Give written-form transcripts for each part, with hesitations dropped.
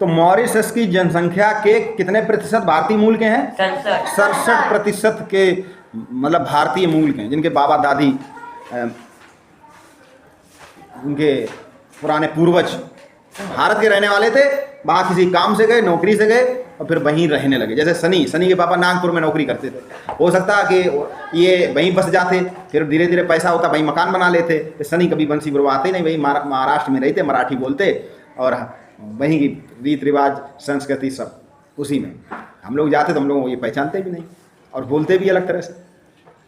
तो मॉरिशस की जनसंख्या के कितने प्रतिशत भारतीय मूल के हैं? 67% के मतलब भारतीय मूल के हैं, जिनके बाबा दादी उनके पुराने पूर्वज भारत के रहने वाले थे, वहाँ किसी काम से गए, नौकरी से गए और फिर वहीं रहने लगे। जैसे सनी के पापा नागपुर में नौकरी करते थे, हो सकता है कि ये वहीं बस जाते, फिर धीरे धीरे पैसा होता वहीं मकान बना लेते। तो सनी कभी बंसी आते नहीं, वहीं महाराष्ट्र में रहते, मराठी बोलते और वहीं की रीत रिवाज संस्कृति सब उसी में। हम लोग जाते तो हम लोगों को ये पहचानते भी नहीं और बोलते भी अलग तरह से।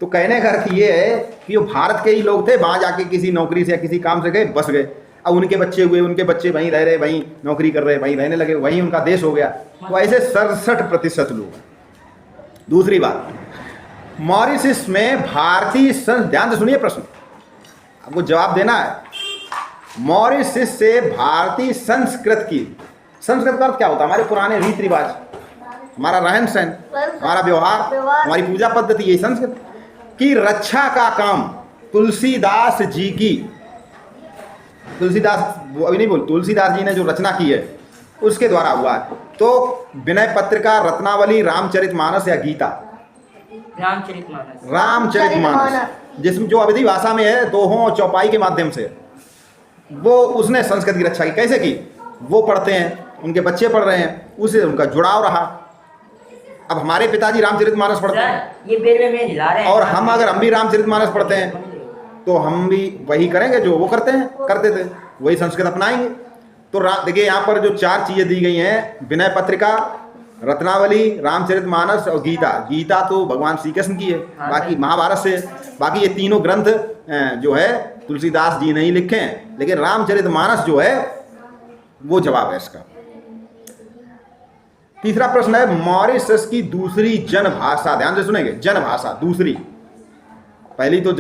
तो कहने का अर्थ ये है कि वो भारत के ही लोग थे, वहाँ जाके किसी नौकरी से या किसी काम से गए, बस गए। अब उनके बच्चे हुए, उनके बच्चे वहीं रह रहे, वहीं नौकरी कर रहे, वहीं रहने लगे, वहीं उनका देश हो गया। तो ऐसे 67% लोग हैं। दूसरी बात, मॉरिशस में भारतीय ध्यान से सुनिए प्रश्न, आपको जवाब देना है। मॉरिशस से भारतीय संस्कृत का अर्थ क्या होता है? हमारे पुराने रीति रिवाज, हमारा रहन सहन, हमारा व्यवहार, हमारी पूजा पद्धति, यही संस्कृत की रक्षा का काम तुलसीदास जी की, तुलसीदास जी ने जो रचना की है उसके द्वारा हुआ है। तो विनय पत्रिका, रत्नावली, रामचरितमानस या गीता? रामचरितमानस, जिसमें जो अवधी भाषा में है, दोहों और चौपाई के माध्यम से, वो उसने संस्कृत की रक्षा की। कैसे की? वो पढ़ते हैं, उनके बच्चे पढ़ रहे हैं, उससे उनका जुड़ाव रहा। अब हमारे पिताजी रामचरितमानस पढ़ते हैं, ये बेर में हिला रहे हैं, और हम भी रामचरितमानस पढ़ते हैं, तो हम भी वही करेंगे जो वो करते थे, वही संस्कृत अपनाएंगे। तो देखिए यहाँ पर जो 4 चीज़ें दी गई हैं, विनय पत्रिका, रत्नावली, रामचरितमानस और गीता। गीता तो भगवान श्री कृष्ण की है, बाकी महाभारत से। बाकी ये तीनों ग्रंथ जो है तुलसीदास जी नहीं लिखे हैं, लेकिन रामचरितमानस जो है वो जवाब है इसका। तीसरा प्रश्न है, मॉरिशस की दूसरी जनभाषा, ध्यान से सुनेंगे, जनभाषा दूसरी। पहली तो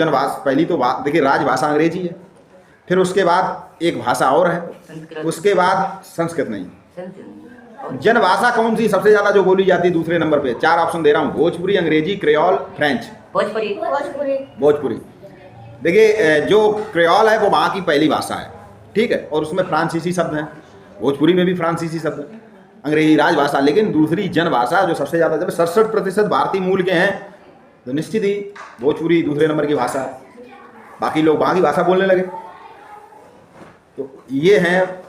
देखिए राजभाषा अंग्रेजी है, फिर उसके बाद एक भाषा और है, उसके बाद संस्कृत नहीं। जनभाषा कौन सी सबसे ज्यादा जो बोली जाती है दूसरे नंबर पे? 4 ऑप्शन दे रहा हूँ, भोजपुरी, अंग्रेजी, क्रेओल, फ्रेंच। भोजपुरी। देखिए जो क्रेओल है वो वहाँ की पहली भाषा है, ठीक है, और उसमें फ्रांसीसी शब्द हैं, भोजपुरी में भी फ्रांसीसी शब्द है, अंग्रेजी राजभाषा। लेकिन दूसरी जनभाषा जो सबसे ज़्यादा, जब 67% भारतीय मूल के हैं, तो निश्चित ही भोजपुरी दूसरे नंबर की भाषा है, बाकी लोग वहाँ की भाषा बोलने लगे। तो ये हैं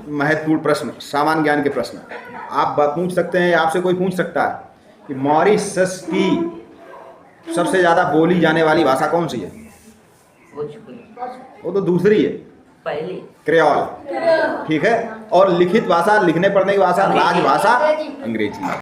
महत्वपूर्ण प्रश्न, सामान्य ज्ञान के प्रश्न। आप पूछ सकते हैं, आपसे कोई पूछ सकता है कि मॉरिशस की सबसे ज़्यादा बोली जाने वाली भाषा कौन सी है? वो तो दूसरी है, पहली क्रेओल, ठीक है। और लिखित भाषा, लिखने पढ़ने की भाषा, राजभाषा अंग्रेजी।